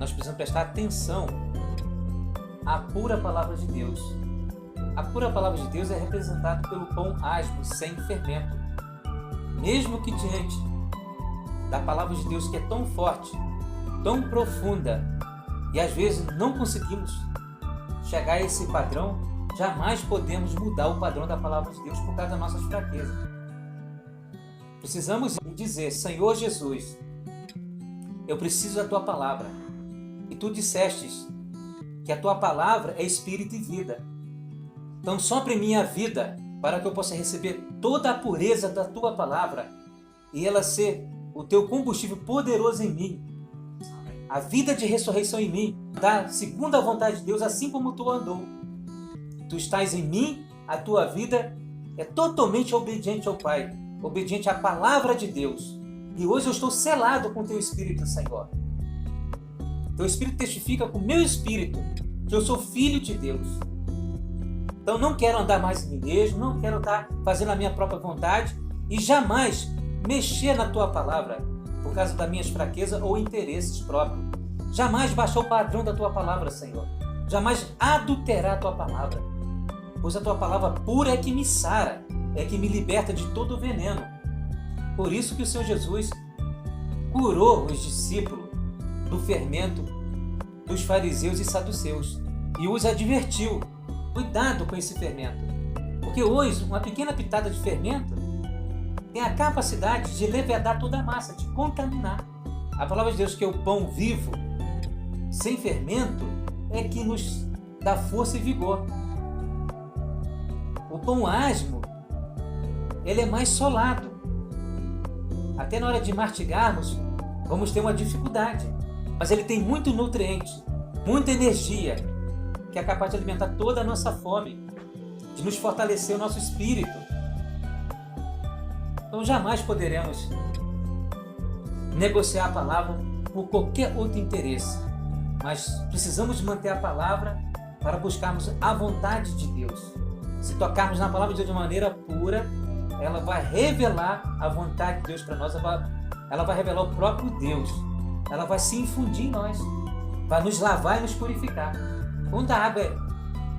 nós precisamos prestar atenção à pura palavra de Deus. A pura palavra de Deus é representada pelo pão asmo, sem fermento. Mesmo que diante da palavra de Deus, que é tão forte, tão profunda, e às vezes não conseguimos chegar a esse padrão, jamais podemos mudar o padrão da palavra de Deus por causa das nossas fraquezas. Precisamos dizer: Senhor Jesus, eu preciso da Tua palavra. E Tu dissestes que a Tua palavra é espírito e vida. Então sopra em minha vida para que eu possa receber toda a pureza da Tua palavra e ela ser o Teu combustível poderoso em mim. A vida de ressurreição em mim, da segunda vontade de Deus, assim como Tu andou. Tu estás em mim, a Tua vida é totalmente obediente ao Pai, obediente à palavra de Deus. E hoje eu estou selado com o Teu Espírito, Senhor. Teu Espírito testifica com o meu Espírito que eu sou filho de Deus. Então não quero andar mais em mim mesmo, não quero estar fazendo a minha própria vontade e jamais mexer na Tua palavra por causa das minhas fraquezas ou interesses próprios. Jamais baixar o padrão da Tua palavra, Senhor. Jamais adulterar a Tua palavra. Pois a Tua palavra pura é que me sara, é que me liberta de todo o veneno. Por isso que o Senhor Jesus curou os discípulos do fermento dos fariseus e saduceus e os advertiu: cuidado com esse fermento, porque hoje uma pequena pitada de fermento tem a capacidade de levedar toda a massa, de contaminar. A palavra de Deus, que é o pão vivo, sem fermento, é que nos dá força e vigor. O pão asmo, ele é mais solado. Até na hora de mastigarmos, vamos ter uma dificuldade. Mas ele tem muito nutriente, muita energia, que é capaz de alimentar toda a nossa fome, de nos fortalecer o nosso espírito. Então jamais poderemos negociar a palavra por qualquer outro interesse. Mas precisamos manter a palavra para buscarmos a vontade de Deus. Se tocarmos na palavra de Deus de maneira pura, ela vai revelar a vontade de Deus para nós, ela vai revelar o próprio Deus, ela vai se infundir em nós, vai nos lavar e nos purificar. Quando a água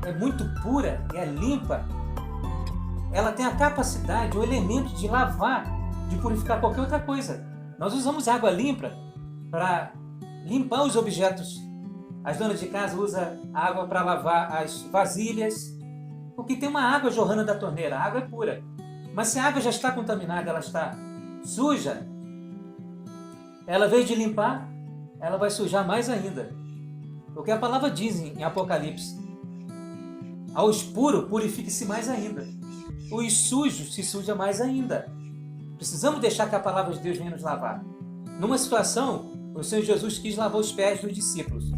é muito pura e é limpa, ela tem a capacidade, o elemento de lavar, de purificar qualquer outra coisa. Nós usamos água limpa para limpar os objetos. As donas de casa usam água para lavar as vasilhas, porque tem uma água jorrando da torneira, a água é pura. Mas se a água já está contaminada, ela está suja, ela, ao invés de limpar, ela vai sujar mais ainda. Porque a palavra diz em Apocalipse: aos puros, purifique-se mais ainda. Os sujos se suja mais ainda. Precisamos deixar que a palavra de Deus venha nos lavar. Numa situação, o Senhor Jesus quis lavar os pés dos discípulos.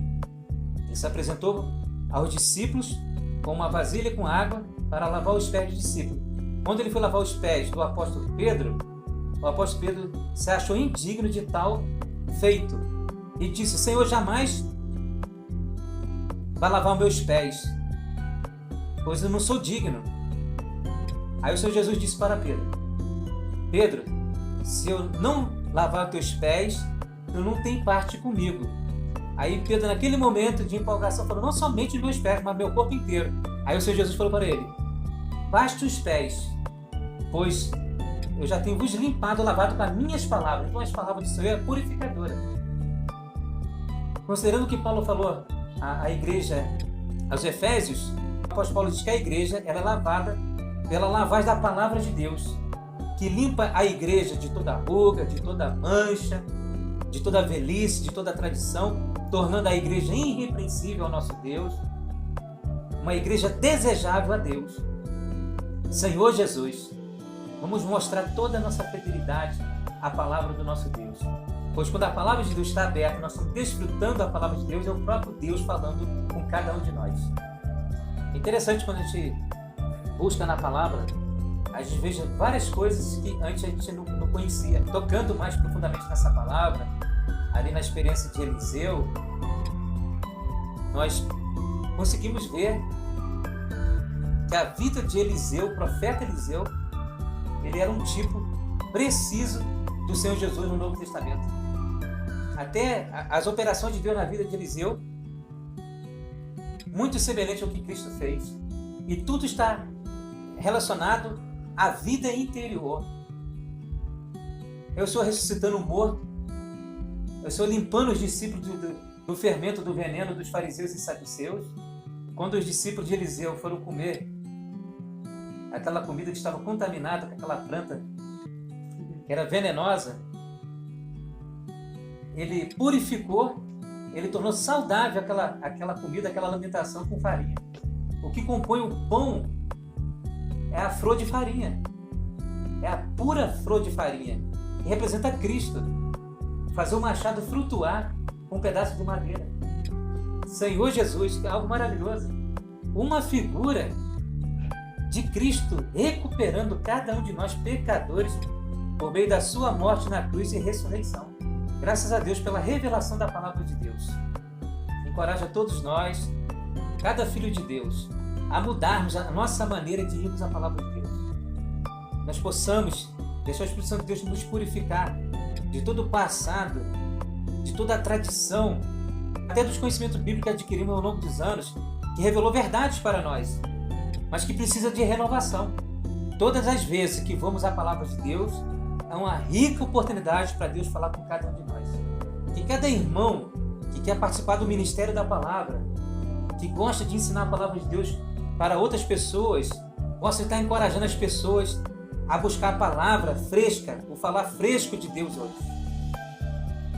Ele se apresentou aos discípulos com uma vasilha com água para lavar os pés dos discípulos. Quando ele foi lavar os pés do apóstolo Pedro, o apóstolo Pedro se achou indigno de tal feito e disse: Senhor, jamais vai lavar os meus pés, pois eu não sou digno. Aí o Senhor Jesus disse para Pedro: Pedro, se eu não lavar os teus pés, tu não tem parte comigo. Aí Pedro, naquele momento de empolgação, falou: não somente os meus pés, mas meu corpo inteiro. Aí o Senhor Jesus falou para ele: basta os pés, pois eu já tenho vos limpado, lavado com as minhas palavras. Então as palavras do Senhor é purificadora. Considerando o que Paulo falou à igreja, aos Efésios, o apóstolo Paulo diz que a igreja ela é lavada pela lavagem da palavra de Deus, que limpa a igreja de toda ruga, de toda mancha, de toda velhice, de toda tradição, tornando a igreja irrepreensível ao nosso Deus, uma igreja desejável a Deus. Senhor Jesus, vamos mostrar toda a nossa fidelidade à palavra do nosso Deus. Pois quando a palavra de Deus está aberta, nós estamos desfrutando da palavra de Deus, é o próprio Deus falando com cada um de nós. É interessante quando a gente busca na palavra, a gente veja várias coisas que antes a gente não conhecia. Tocando mais profundamente nessa palavra, ali na experiência de Eliseu, nós conseguimos ver que a vida de Eliseu, o profeta Eliseu, ele era um tipo preciso do Senhor Jesus no Novo Testamento. até as operações de Deus na vida de Eliseu, muito semelhante ao que Cristo fez. E tudo está relacionado à vida interior. Eu estou ressuscitando o morto, eu estou limpando os discípulos do fermento, do veneno dos fariseus e saduceus. Quando os discípulos de Eliseu foram comer aquela comida que estava contaminada com aquela planta que era venenosa, ele purificou, ele tornou saudável aquela comida, aquela alimentação com farinha. O que compõe o pão é a flor de farinha, é a pura flor de farinha, que representa Cristo. Fazer o machado flutuar com um pedaço de madeira. Senhor Jesus, que é algo maravilhoso. Uma figura de Cristo recuperando cada um de nós pecadores por meio da sua morte na cruz e ressurreição. Graças a Deus pela revelação da palavra de Deus. Encoraja todos nós, cada filho de Deus, a mudarmos a nossa maneira de irmos à palavra de Deus. Nós possamos deixar o Espírito Santo de Deus nos purificar de todo o passado, de toda a tradição, até dos conhecimentos bíblicos que adquirimos ao longo dos anos, que revelou verdades para nós, mas que precisa de renovação. Todas as vezes que vamos à palavra de Deus, é uma rica oportunidade para Deus falar com cada um de nós. Que cada irmão que quer participar do ministério da palavra, que gosta de ensinar a palavra de Deus para outras pessoas, possa estar encorajando as pessoas a buscar a palavra fresca, o falar fresco de Deus hoje.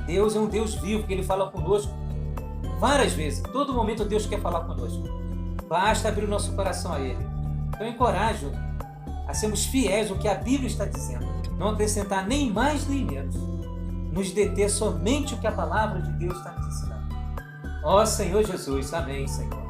Deus é um Deus vivo, que Ele fala conosco várias vezes. Todo momento Deus quer falar conosco. Basta abrir o nosso coração a Ele. Então eu encorajo a sermos fiéis ao que a Bíblia está dizendo. Não acrescentar nem mais nem menos. Nos deter somente o que a palavra de Deus está nos ensinando. Ó Senhor Jesus, amém, Senhor.